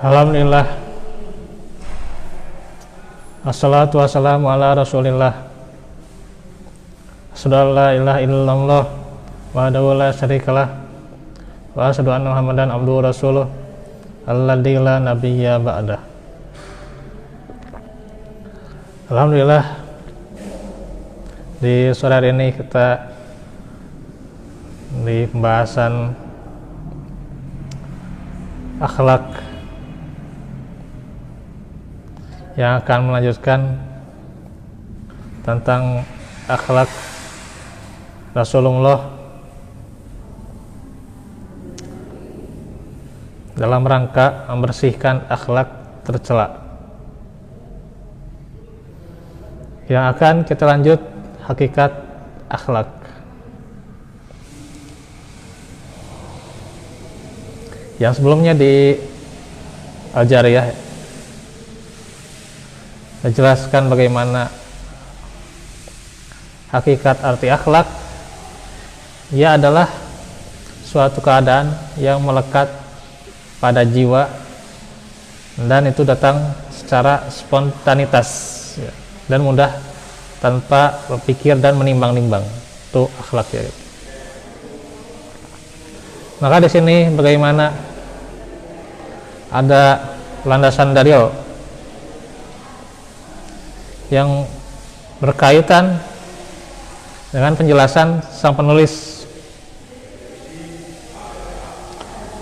Alhamdulillah. Assalatu wassalamu ala Rasulillah. Asyhadu an la ilaha illallah wahdahu la syarikalah wa asyhadu anna Muhammadan abduhu rasuluh alladzi la nabiyya ba'dah. Alhamdulillah, di sore hari ini kita di pembahasan akhlak yang akan melanjutkan tentang akhlak Rasulullah dalam rangka membersihkan akhlak tercela. Yang akan kita lanjut hakikat akhlak. Yang sebelumnya di Al-Jariyah dijelaskan bagaimana hakikat arti akhlak. Ia adalah suatu keadaan yang melekat pada jiwa dan itu datang secara spontanitas dan mudah tanpa berpikir dan menimbang-nimbang. Itu akhlak ya. Maka di sini bagaimana ada landasan dalil yang berkaitan dengan penjelasan sang penulis.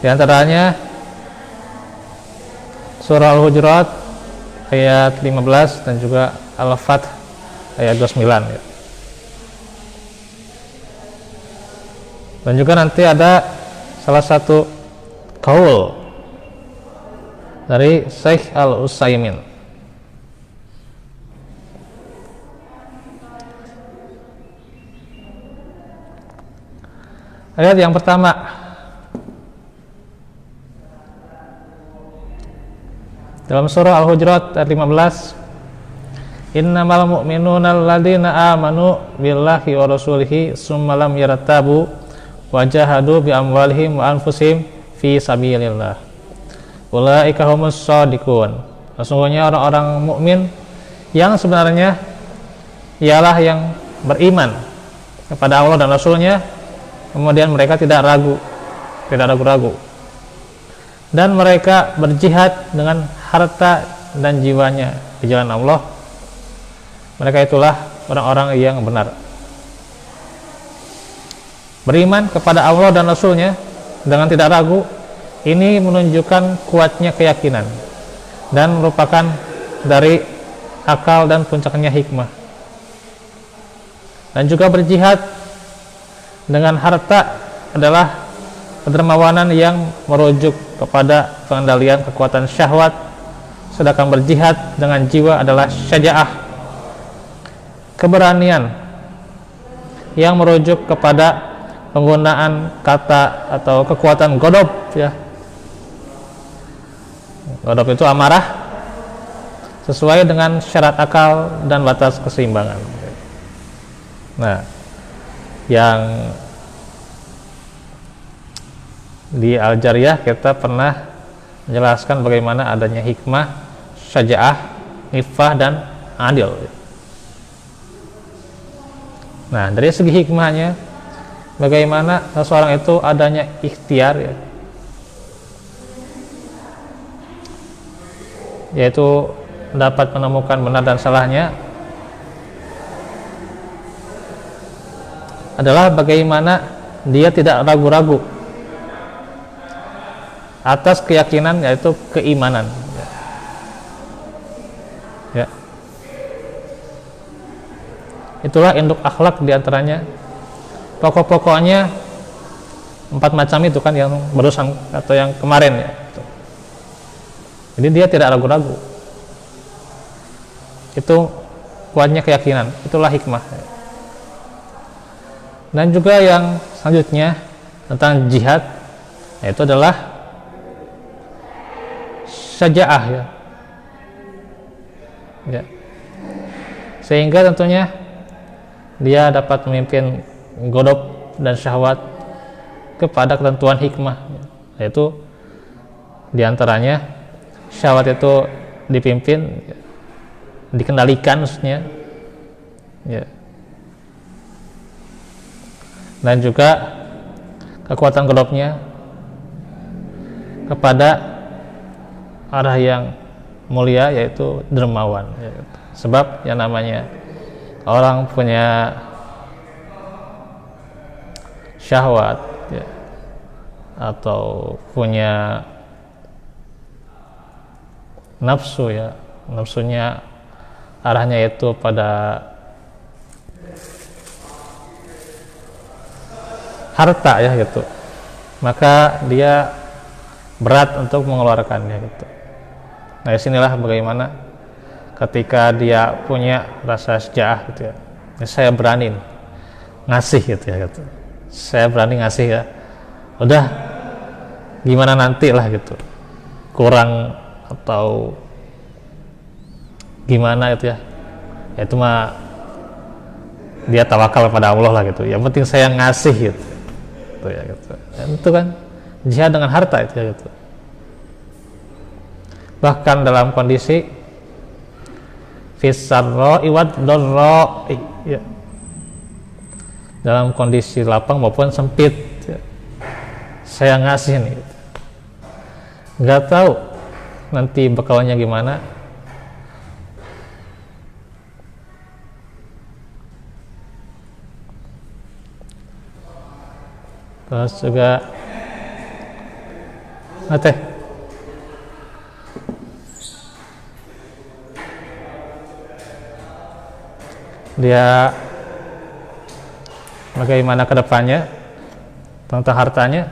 Di antaranya surah Al-Hujurat ayat 15 dan juga Al-Fath ayat 29 ya. Dan juga nanti ada salah satu qaul dari Syekh Al-Utsaimin. Ayat yang pertama, dalam surah Al-Hujurat ayat 15, innamal mu'minuna alladzina amanu billahi wa rasulihi tsumma lam yartabu wa jahadu bi amwalihim wa anfusihim fi sabilillah ulaika humus shadiqun. Sesungguhnya orang-orang mukmin yang sebenarnya ialah yang beriman kepada Allah dan Rasulnya, kemudian mereka tidak ragu-ragu, dan mereka berjihad dengan harta dan jiwanya di jalan Allah. Mereka itulah orang-orang yang benar. Beriman kepada Allah dan Rasulnya dengan tidak ragu, ini menunjukkan kuatnya keyakinan dan merupakan dari akal dan puncaknya hikmah. Dan juga berjihad dengan harta adalah kedermawanan yang merujuk kepada pengendalian kekuatan syahwat, sedangkan berjihad dengan jiwa adalah syaja'ah, keberanian yang merujuk kepada penggunaan kata atau kekuatan godob ya. Godob itu amarah sesuai dengan syarat akal dan batas keseimbangan. Nah, yang di Al-Jariyah kita pernah menjelaskan bagaimana adanya hikmah, syaja'ah, ifah dan adil. Nah, dari segi hikmahnya, bagaimana seseorang itu adanya ikhtiar ya, yaitu dapat menemukan benar dan salahnya, adalah bagaimana dia tidak ragu-ragu atas keyakinan, yaitu keimanan ya. Itulah induk akhlak, diantaranya pokok-pokoknya 4 macam itu kan yang barusan atau yang kemarin ya. Jadi dia tidak ragu-ragu, itu kuatnya keyakinan, itulah hikmah. Dan juga yang selanjutnya tentang jihad, yaitu adalah syaja'ah ya. Sehingga tentunya dia dapat memimpin godob dan syahwat kepada ketentuan hikmah, yaitu diantaranya syahwat itu dipimpin, dikendalikan maksudnya, ya. Dan juga kekuatan gelapnya kepada arah yang mulia, yaitu dermawan, ya. Sebab yang namanya orang punya syahwat, ya, atau punya nafsu, ya, nafsunya arahnya itu pada harta, ya, gitu, maka dia berat untuk mengeluarkannya, gitu. Nah, disinilah bagaimana ketika dia punya rasa syaja'ah, gitu ya, saya berani ngasih, gitu ya, gitu. Saya berani ngasih, ya, udah gimana nanti lah, gitu, kurang atau gimana itu, ya, itu mah dia tawakal pada Allah lah, gitu. Yang penting saya ngasih, gitu, ya, gitu. Dan itu kan jihad dengan harta itu, ya, gitu. Bahkan dalam kondisi fisarra'i wad dharra'i, ya, dalam kondisi lapang maupun sempit, ya, saya ngasih nih, gitu. Nggak tahu nanti bekalnya gimana. Terus juga teh dia bagaimana kedepannya tentang hartanya,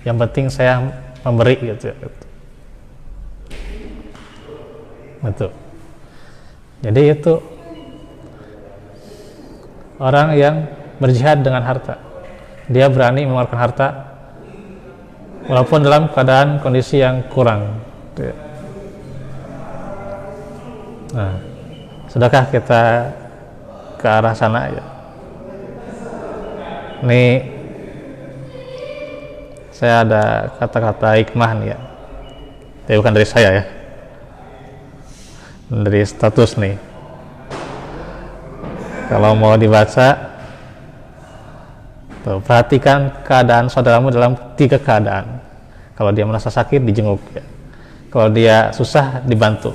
yang penting saya memberi, gitu, gitu. Betul. Jadi itu orang yang berjihad dengan harta, dia berani mengeluarkan harta walaupun dalam keadaan kondisi yang kurang, gitu ya. Nah, sudahkah kita ke arah sana, ya? Ini saya ada kata-kata hikmah nih, ya. Tapi bukan dari saya, ya, dari status nih. Kalau mau dibaca, tuh, perhatikan keadaan saudaramu dalam 3 keadaan. Kalau dia merasa sakit, dijenguk, ya. Kalau dia susah, dibantu.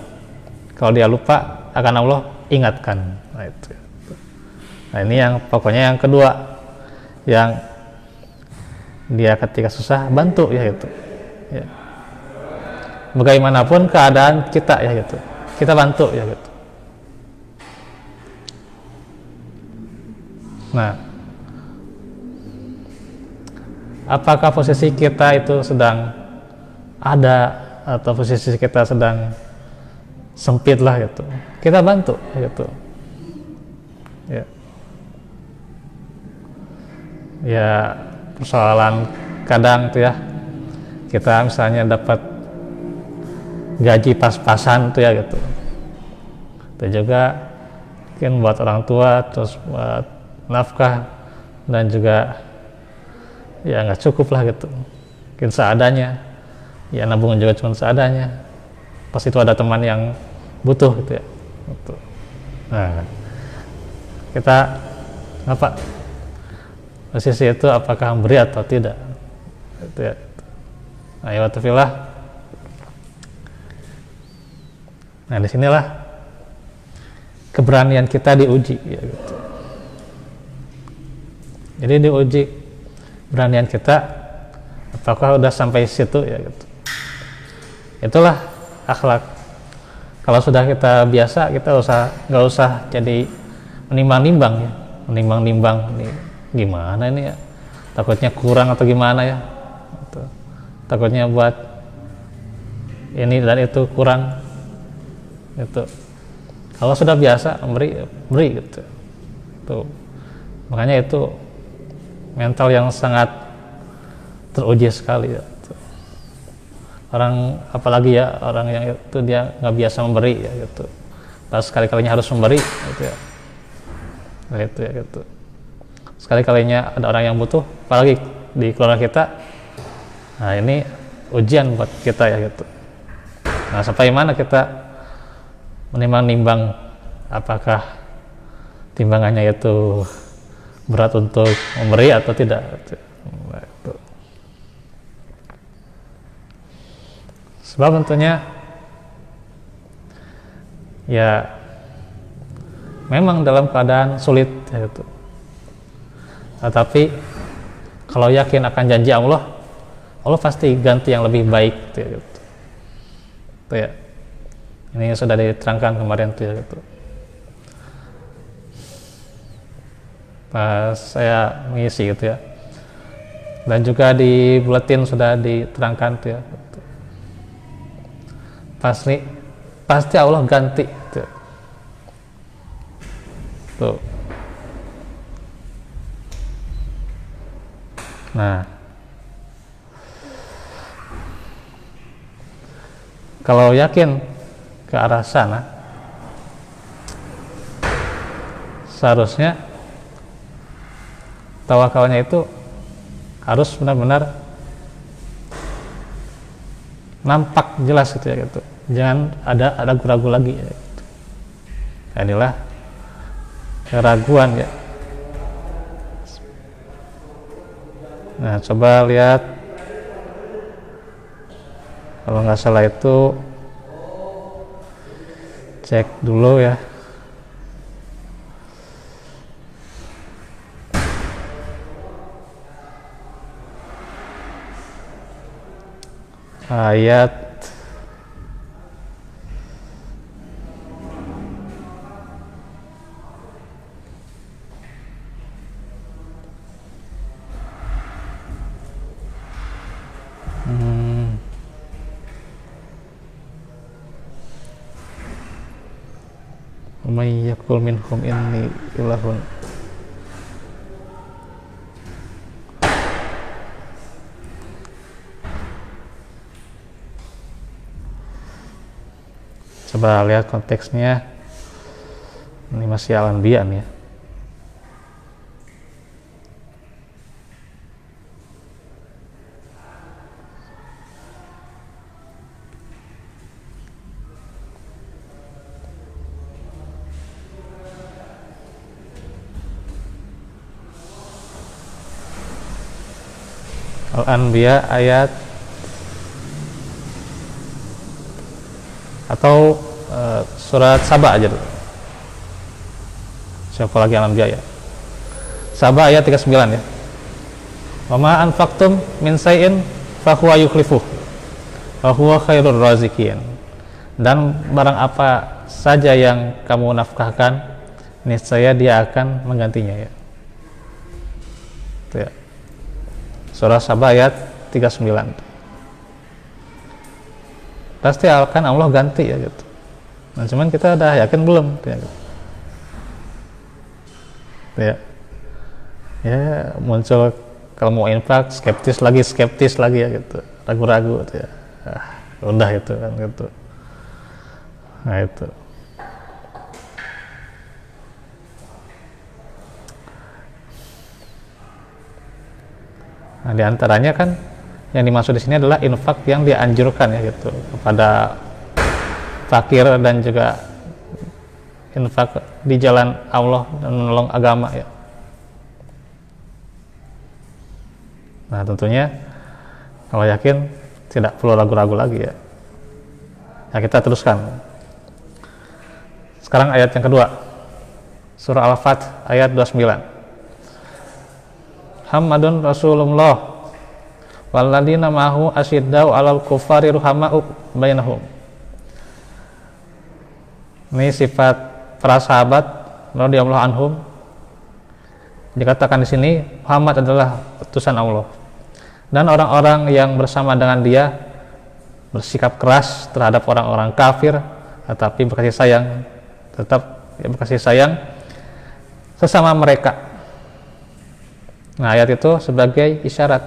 Kalau dia lupa akan Allah, ingatkan. Nah, itu, ya. Nah, ini yang pokoknya yang kedua, yang dia ketika susah bantu, ya, gitu, ya. Bagaimanapun keadaan kita, ya, gitu, kita bantu, ya, gitu. Nah, apakah posisi kita itu sedang ada atau posisi kita sedang sempit lah, gitu, kita bantu, gitu, ya. Ya, persoalan kadang tuh, ya, kita misalnya dapat gaji pas-pasan tuh, ya, gitu, itu juga mungkin buat orang tua, terus buat nafkah, dan juga ya nggak cukup lah, gitu, mungkin seadanya, ya, nabung juga cuma seadanya, pas itu ada teman yang butuh, gitu, ya, gitu. Nah, kita apa posisi itu, apakah memberi atau tidak, gitu, ya. Nah, ya watafillah. Nah, disinilah keberanian kita diuji, ya, gitu. Jadi diuji keberanian kita, apakah udah sampai situ, ya, gitu. Itulah akhlak. Kalau sudah kita biasa, kita nggak usah jadi menimbang-nimbang, ya, menimbang-nimbang nih, gimana ini, ya, takutnya kurang atau gimana, ya, gitu. Takutnya buat ini dan itu kurang, gitu. Kalau sudah biasa beri, gitu. Tuh, makanya itu mental yang sangat teruji sekali, ya, gitu. Orang, apalagi, ya, orang yang itu dia nggak biasa memberi, ya, gitu, pas sekali-kalinya harus memberi, gitu, ya. Nah, itu, ya, gitu. Sekali-kalinya ada orang yang butuh, apalagi di keluarga kita, nah ini ujian buat kita, ya, gitu. Nah, sampai mana kita menimbang-nimbang apakah timbangannya itu berat untuk memberi atau tidak. Nah, itu. Sebab tentunya ya memang dalam keadaan sulit ya, gitu. Tetapi kalau yakin akan janji Allah, Allah pasti ganti yang lebih baik gitu. Itu ya. Ini sudah diterangkan kemarin tuh ya, gitu. Pas saya mengisi gitu ya. Dan juga di buletin sudah diterangkan tuh ya. Gitu. Pasti Allah ganti gitu. Tuh. Nah, kalau yakin ke arah sana, seharusnya tawakalnya itu harus benar-benar nampak jelas gitu ya, gitu. Jangan ada ragu-ragu lagi ya, gitu. Inilah keraguan ya. Nah, coba lihat, kalau nggak salah itu cek dulu ya. Ayat may yakul minhum inni ilahun. Coba lihat konteksnya. Ini masih Al-Anbiya nih ya. Al-Anbiya ayat atau surat Saba aja dulu. Siapa lagi Al-Anbiya ya? Saba ayat 39 ya. Wa ma anfaqtum min shay'in fa huwa yukhlifuh wa huwa khairur raziqin. Dan barang apa saja yang kamu nafkahkan, niscaya dia akan menggantinya ya. Itu ya. Surah Saba ayat 39. Pasti akan Allah ganti ya gitu. Nah, cuman kita udah yakin belum ya, gitu. Ya. Ya, muncul kalau mau infak skeptis lagi ya gitu. Ragu-ragu gitu ya. Udah itu kan gitu. Nah, itu. Nah, diantaranya kan yang dimaksud di sini adalah infak yang dianjurkan ya gitu kepada fakir dan juga infak di jalan Allah dan menolong agama ya. Nah, tentunya kalau yakin tidak perlu ragu-ragu lagi ya. Nah, kita teruskan. Sekarang ayat yang kedua. Surah Al-Fath ayat 29. Muhammadun Rasulullah walladzina ma'ahu asyiddau 'alal kuffari ruhama'u bainahum. Ini sifat para sahabat radhiyallahu anhum. Dikatakan di sini Muhammad adalah utusan Allah. Dan orang-orang yang bersama dengan dia bersikap keras terhadap orang-orang kafir, tetapi berkasih sayang sesama mereka. Nah, ayat itu sebagai isyarat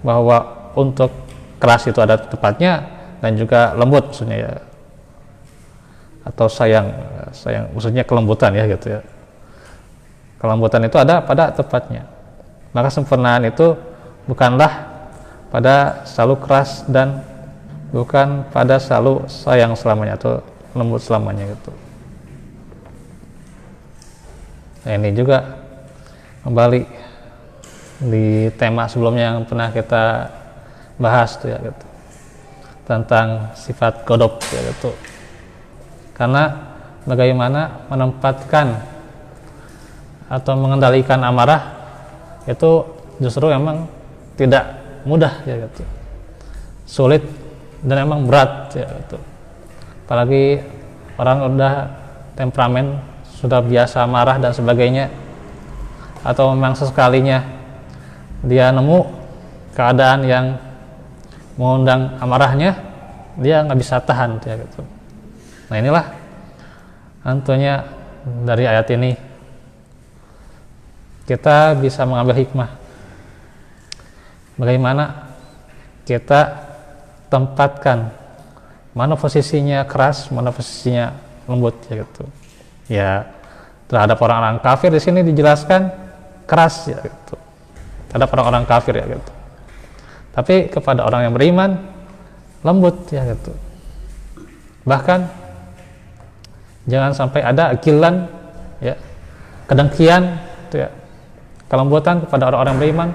bahwa untuk keras itu ada tepatnya dan juga lembut maksudnya ya, atau sayang maksudnya kelembutan ya gitu ya. Kelembutan itu ada pada tepatnya. Maka sempurnaan itu bukanlah pada selalu keras dan bukan pada selalu sayang selamanya atau lembut selamanya gitu. Nah, ini juga kembali di tema sebelumnya yang pernah kita bahas tuh ya gitu, tentang sifat godop ya gitu. Karena bagaimana menempatkan atau mengendalikan amarah itu justru memang tidak mudah ya gitu, sulit dan memang berat ya gitu. Apalagi orang udah temperamen, sudah biasa marah dan sebagainya, atau memang sesekalinya dia nemu keadaan yang mengundang amarahnya, dia nggak bisa tahan ya gitu. Nah, inilah tentunya dari ayat ini kita bisa mengambil hikmah bagaimana kita tempatkan mana posisinya keras, mana posisinya lembut ya gitu. Ya, terhadap orang-orang kafir di sini dijelaskan keras ya gitu, terhadap orang-orang kafir ya gitu. Tapi kepada orang yang beriman lembut ya gitu. Bahkan jangan sampai ada akilan ya, kedengkian gitu ya. Kelembutan kepada orang-orang beriman,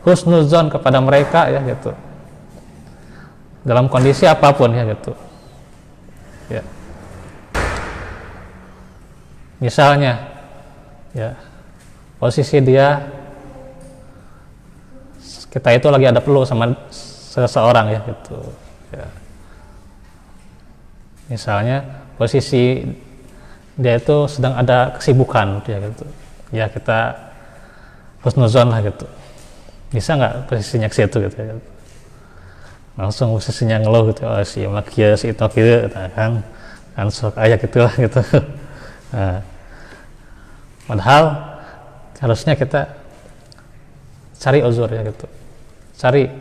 husnuzon kepada mereka ya gitu, dalam kondisi apapun ya gitu ya. Misalnya ya, posisi dia, kita itu lagi ada perlu sama seseorang ya gitu ya. Misalnya posisi dia itu sedang ada kesibukan ya gitu ya, kita husnuzon lah gitu. Bisa nggak posisinya ke situ gitu ya, langsung posisinya ngeluh gitu, oh si makia si itu gitu kan sok aja gitu lah gitu. Nah, padahal harusnya kita cari uzur ya gitu, cari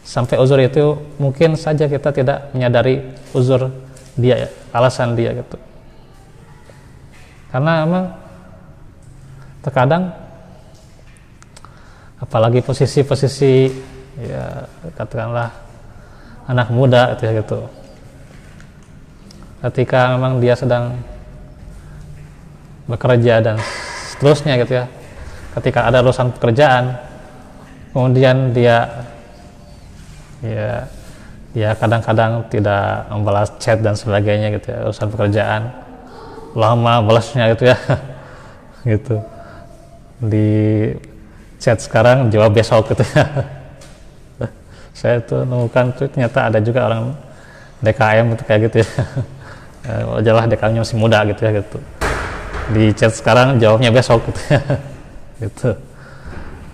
sampai uzur itu mungkin saja kita tidak menyadari uzur dia ya, alasan dia gitu. Karena emang terkadang apalagi posisi-posisi ya katakanlah anak muda gitu ya gitu, ketika memang dia sedang bekerja dan seterusnya gitu ya, ketika ada urusan pekerjaan kemudian dia kadang-kadang tidak membalas chat dan sebagainya gitu ya, urusan pekerjaan lama balasnya gitu ya gitu, di chat sekarang jawab besok gitu ya. Saya tuh nemukan tuh ternyata ada juga orang DKM gitu kayak gitu ya. Wajarlah DKM-nya masih muda gitu ya gitu, di chat sekarang jawabnya besok gitu ya. Gitu.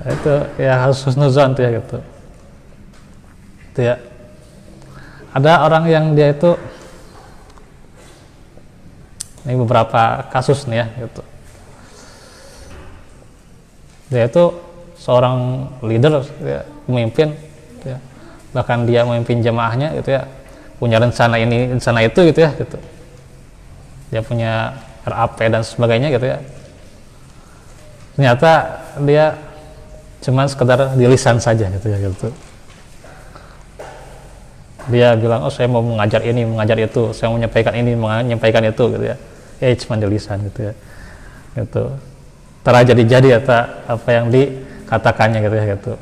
Nah, itu ya harus husnuzon tuh ya gitu. Itu ya. Ada orang yang dia itu, ini beberapa kasus nih ya gitu, dia itu seorang leader ya, pemimpin ya, bahkan dia memimpin jamaahnya gitu ya, punya rencana ini rencana itu gitu ya gitu, dia punya RAP dan sebagainya gitu ya. Ternyata dia cuman sekedar di lisan saja gitu ya gitu. Dia bilang, oh saya mau mengajar ini, mengajar itu, saya mau menyampaikan ini, menyampaikan itu gitu ya. Cuman di lisan gitu ya. Gitu. Tara jadi apa yang dikatakannya gitu ya gitu.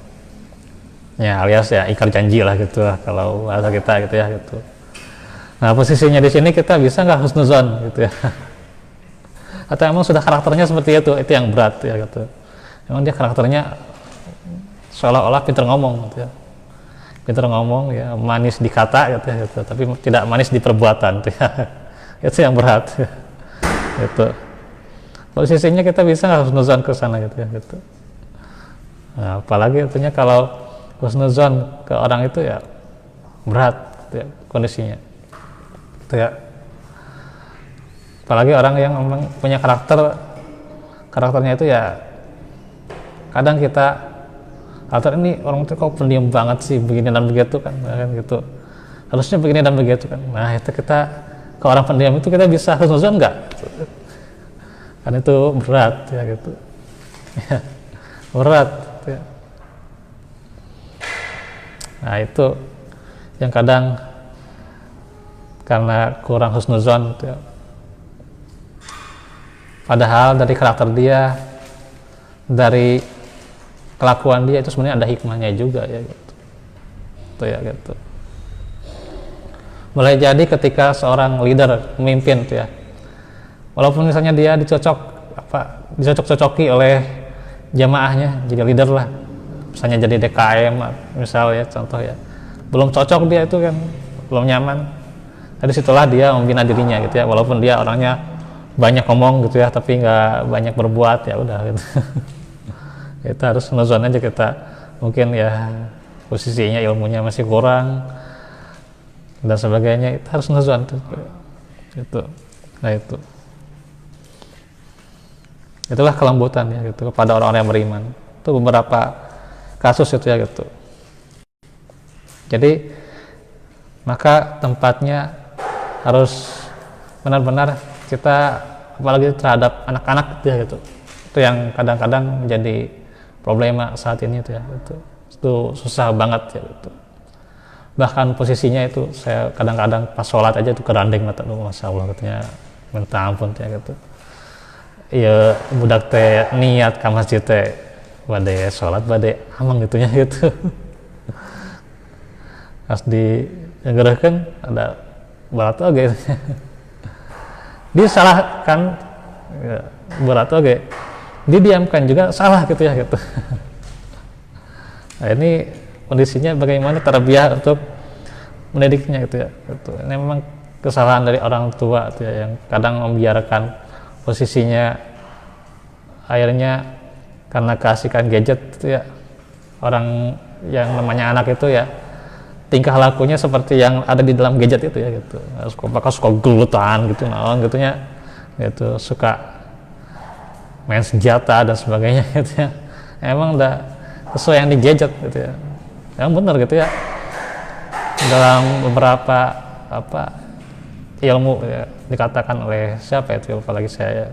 Ya alias ya ikrar janji lah gitu lah kalau bahasa kita gitu ya gitu. Nah, posisinya di sini kita bisa nggak husnuzon gitu ya. Atau emang sudah karakternya seperti itu yang berat ya gitu. Emang dia karakternya seolah-olah pintar ngomong gitu ya. Pintar ngomong ya, manis di kata gitu ya gitu, tapi tidak manis di perbuatan gitu ya. Itu yang berat ya. Gitu. Posisinya kita bisa nggak husnuzon ke sana gitu ya gitu. Nah, apalagi tentunya kalau husnuzon ke orang itu ya berat gitu ya, kondisinya gitu ya. Apalagi orang yang memang punya karakternya itu ya, kadang kita karakter ini orang itu kok pendiam banget sih, begini dan begitu kan gitu, harusnya begini dan begitu kan. Nah, itu kita ke orang pendiam itu kita bisa husnuzon nggak? Kan itu berat ya gitu ya, berat ya. Nah, itu yang kadang karena kurang husnuzon gitu ya. Padahal dari karakter dia, dari kelakuan dia itu sebenarnya ada hikmahnya juga ya gitu. Itu ya gitu. Boleh jadi ketika seorang leader memimpin tuh ya, walaupun misalnya dia dicocok-cocoki oleh jamaahnya jadi leader lah, misalnya jadi DKM misal ya, contoh ya, belum cocok dia itu kan, belum nyaman. Dari situlah dia membina dirinya gitu ya, walaupun dia orangnya banyak ngomong gitu ya, tapi nggak banyak berbuat, ya udah gitu. Kita harus nuzon aja, kita mungkin ya posisinya ilmunya masih kurang dan sebagainya, itu harus nuzon gitu. Nah itulah kelembutan ya gitu kepada orang-orang yang beriman. Itu beberapa kasus itu ya gitu. Jadi maka tempatnya harus benar-benar kita, apalagi terhadap anak-anak ya gitu. Itu yang kadang-kadang menjadi problema saat ini itu ya gitu. Itu susah banget ya gitu. Bahkan posisinya itu saya kadang-kadang pas sholat aja itu kerandeng mata, masya Allah katanya, minta ampun ya gitu. Ya budak teh niat ke masjid teh bade sholat bade amang gitunya gitu. Pas digerahkan ada berat oge. Disalahkan ya, berat oge. Didiamkan juga salah gitu ya gitu. Nah, ini kondisinya bagaimana tarbiyah untuk mendidiknya gitu ya gitu. Ini memang kesalahan dari orang tua gitu ya, yang kadang membiarkan posisinya, akhirnya karena kasihkan gadget gitu ya, orang yang namanya anak itu ya tingkah lakunya seperti yang ada di dalam gadget itu ya gitu. Suka gelutan gitu, naon gitunya gitu, suka main senjata dan sebagainya gitu ya. Emang udah sesuai yang di gadget gitu ya. Yang benar gitu ya. Dalam beberapa ilmu ya, dikatakan oleh siapa itu, apalagi saya,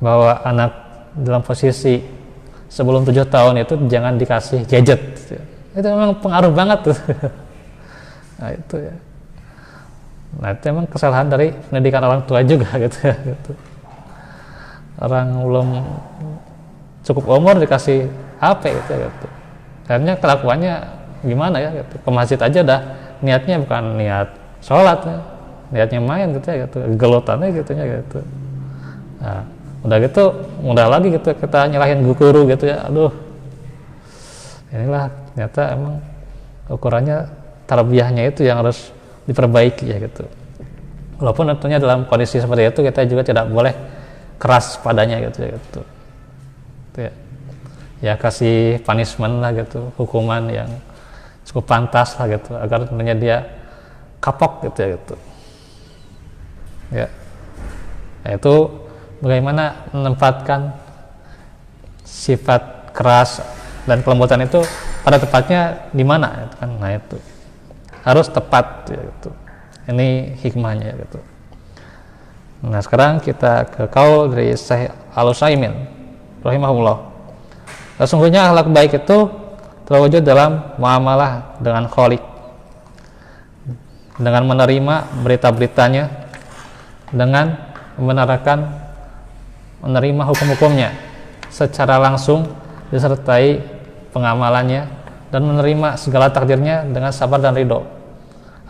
bahwa anak dalam posisi sebelum 7 tahun itu jangan dikasih gadget gitu. Itu memang pengaruh banget tuh. Nah itu ya, nah itu memang kesalahan dari pendidikan orang tua juga gitu ya gitu. Orang belum cukup umur dikasih HP gitu ya gitu. Akhirnya kelakuannya gimana ya gitu. Ke masjid aja dah niatnya bukan niat sholat ya, niatnya main gitu ya gitu, gelutannya gitu ya gitu. Nah udah gitu, mudah lagi gitu kita nyalahin guru gitu ya, aduh inilah ternyata emang ukurannya tarbiyahnya itu yang harus diperbaiki ya gitu. Walaupun tentunya dalam kondisi seperti itu kita juga tidak boleh keras padanya gitu ya gitu. Gitu ya. Ya kasih punishment lah gitu, hukuman yang cukup pantas lah gitu, agar tentunya dia kapok gitu ya gitu. Ya. Nah, itu bagaimana menempatkan sifat keras dan kelembutan itu pada tempatnya di mana gitu kan. Nah itu harus tepat ya gitu. Ini hikmahnya gitu. Nah sekarang kita ke kaul dari Syekh Al-Utsaimin rahimahullah. Sesungguhnya akhlak baik itu terwujud dalam muamalah dengan Khaliq, dengan menerima berita-beritanya, dengan membenarkan menerima hukum-hukumnya secara langsung disertai pengamalannya, dan menerima segala takdirnya dengan sabar dan ridho.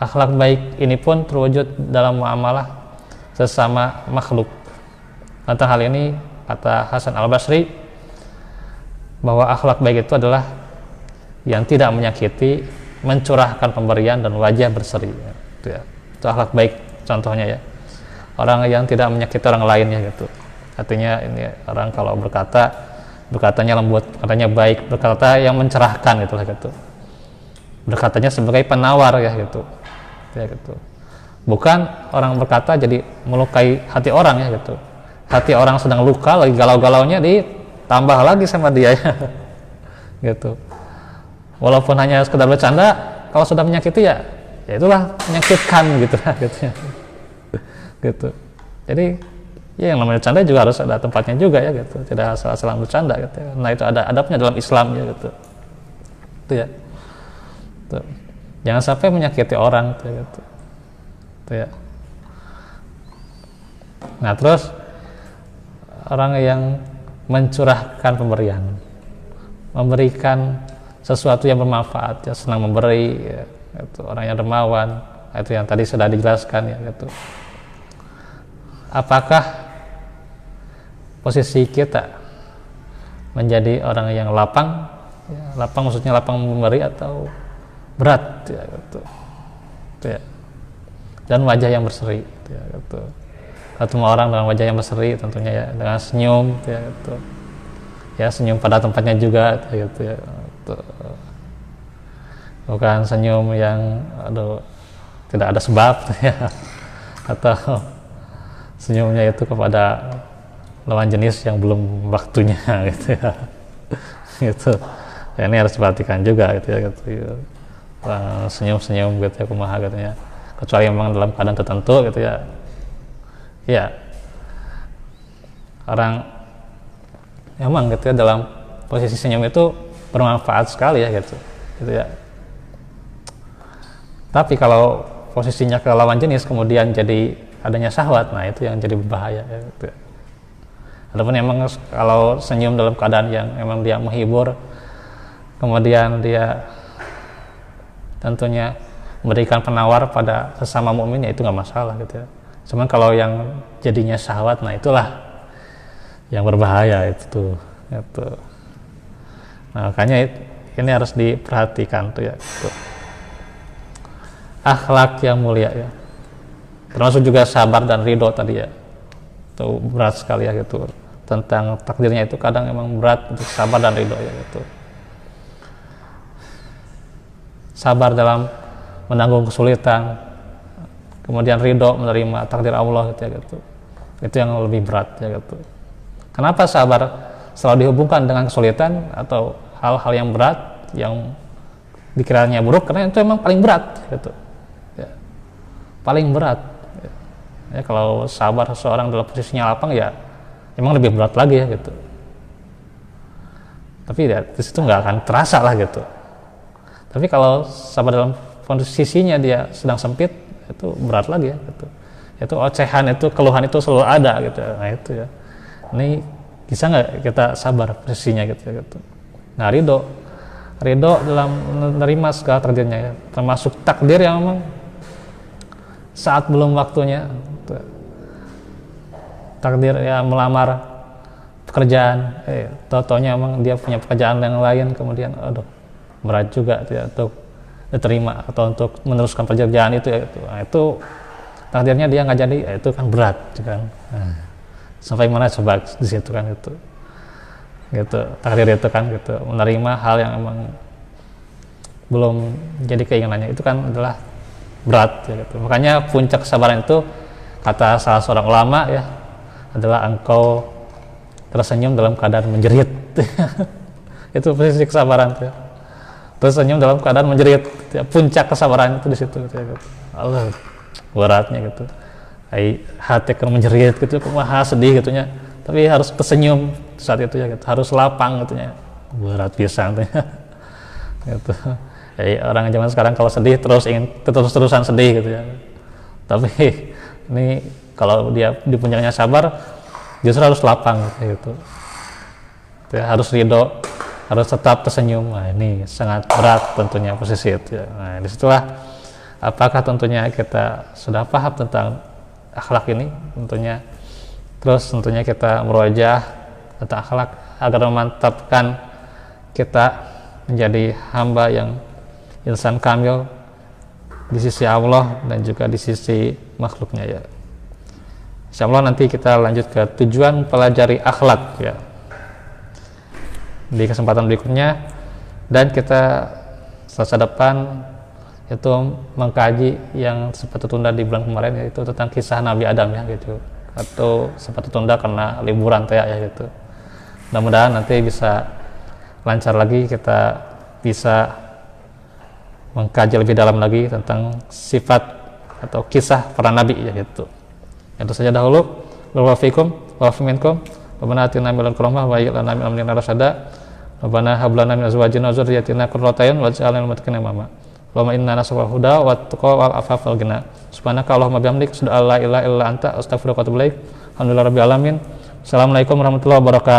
Akhlak baik ini pun terwujud dalam muamalah sesama makhluk. Tentang hal ini kata Hasan Al-Basri bahwa akhlak baik itu adalah yang tidak menyakiti, mencurahkan pemberian dan wajah berseri. Itu ya. Itu akhlak baik contohnya ya. Orang yang tidak menyakiti orang lain ya gitu. Artinya ini orang kalau berkatanya lembut, katanya baik, berkata yang mencerahkan gitu lah gitu. Berkatanya sebagai penawar ya gitu. Ya gitu. Bukan orang berkata jadi melukai hati orang ya gitu. Hati orang sedang luka lagi galau-galaunya ditambah lagi sama dia ya. Gitu. Walaupun hanya sekedar bercanda, kalau sudah menyakiti ya itulah menyakitkan gitu lah gitu. Gitu. Jadi ya yang namanya bercanda juga harus ada tempatnya juga ya gitu. Tidak asal-asalan bercanda gitu. Nah itu ada adabnya dalam Islam ya gitu. Itu ya. Tuh. Jangan sampai menyakiti orang gitu. gitu ya. Nah terus orang yang mencurahkan pemberian, memberikan sesuatu yang bermanfaat, ya, senang memberi, ya, itu orang yang dermawan, itu yang tadi sudah dijelaskan ya gitu. Apakah posisi kita menjadi orang yang lapang, ya, lapang maksudnya lapang memberi atau berat ya gitu. Gitu ya. Dan wajah yang berseri gitu ya gitu. Ketemu orang dengan wajah yang berseri tentunya ya, dengan senyum gitu ya gitu. Ya senyum pada tempatnya juga gitu ya gitu. Bukan senyum yang tidak ada sebab gitu ya, atau senyumnya itu kepada lawan jenis yang belum waktunya gitu ya gitu ya, ini harus diperhatikan juga gitu ya gitu ya. Senyum-senyum gitu ya kumaha gitu ya, kecuali memang dalam keadaan tertentu gitu ya. Ya orang emang gitu ya dalam posisi senyum itu bermanfaat sekali ya gitu ya. Tapi kalau posisinya ke lawan jenis kemudian jadi adanya syahwat, nah itu yang jadi berbahaya ya gitu. Adapun emang kalau senyum dalam keadaan yang emang dia menghibur, kemudian dia tentunya memberikan penawar pada sesama mukmin, ya itu nggak masalah gitu ya. Cuman kalau yang jadinya syahwat, nah itulah yang berbahaya itu tuh gitu. Nah makanya ini harus diperhatikan tuh ya gitu. Akhlak yang mulia ya, termasuk juga sabar dan ridho tadi ya, itu berat sekali ya gitu. Tentang takdirnya itu kadang emang berat untuk sabar dan ridho ya gitu. Sabar dalam menanggung kesulitan, kemudian ridho menerima takdir Allah gitu ya gitu. Itu yang lebih berat ya gitu. Kenapa sabar selalu dihubungkan dengan kesulitan atau hal-hal yang berat yang dikiranya buruk? Karena itu emang paling berat gitu. Paling berat ya, kalau sabar seseorang dalam posisinya lapang ya emang lebih berat lagi ya gitu. Tapi ya di situ nggak akan terasa lah gitu. Tapi kalau sabar dalam posisinya dia sedang sempit, itu berat lagi ya gitu. Itu ocehan, itu keluhan itu selalu ada gitu. Nah itu ya, ini bisa nggak kita sabar posisinya gitu ya gitu. Nah ridho dalam menerima segala takdirnya ya, termasuk takdir yang memang saat belum waktunya, takdir ya melamar pekerjaan, tau-taunya emang dia punya pekerjaan yang lain, kemudian aduh berat juga ya, untuk diterima atau untuk meneruskan pekerjaan itu ya, nah, itu takdirnya dia nggak jadi, ya, itu kan berat kan. Nah, sampai mana coba di situ kan gitu takdir itu kan gitu, menerima hal yang emang belum jadi keinginannya, itu kan adalah berat ya gitu. Makanya puncak kesabaran itu kata salah seorang ulama ya adalah engkau tersenyum dalam keadaan menjerit. Itu posisi kesabaran tuh. Tersenyum dalam keadaan menjerit. Ya, puncak kesabaran itu di situ gitu, ya, gitu. Allah beratnya gitu. Hati kan menjerit gitu, wah sedih gitunya. Tapi harus tersenyum saat itu ya gitu. Harus lapang gitunya. Berat pisan tuh. Gitu. Orang zaman sekarang kalau sedih terus ingin terus-terusan sedih gitu ya. Tapi ini kalau dia di puncaknya sabar justru harus lapang gitu. Ya, harus ridho, harus tetap tersenyum. Nah, ini sangat berat tentunya posisi itu ya. Nah, disitulah apakah tentunya kita sudah paham tentang akhlak ini tentunya. Terus tentunya kita merojah tentang akhlak agar memantapkan kita menjadi hamba yang insan kamil di sisi Allah dan juga di sisi makhluknya ya. Insyaallah nanti kita lanjut ke tujuan pelajari akhlak ya di kesempatan berikutnya, dan kita selasa depan itu mengkaji yang sempat tertunda di bulan kemarin, yaitu tentang kisah Nabi Adam ya gitu, atau sempat tertunda karena liburan ya gitu. Mudah-mudahan nanti bisa lancar lagi, kita bisa mengkaji lebih dalam lagi tentang sifat atau kisah para nabi ya gitu. Itu saja dahulu. Barakallahu fikum wa minkum. Rabbana atina min ladunka rahmah wa hayyi lana min amrina rasyada. Rabbana hab lana min azwajina wa dzurriyyatina qurrata a'yun waj'alna lil muttaqina imama. Allahumma inna nas'aluka huda wa tuqa wal afafa wal ghina. Subhanaka Allahumma bihamdik, asyhadu an la ilaha illa anta, astaghfiruka wa atubu ilaik. Alhamdulillahirabbil alamin. Assalamualaikum warahmatullahi wabarakatuh.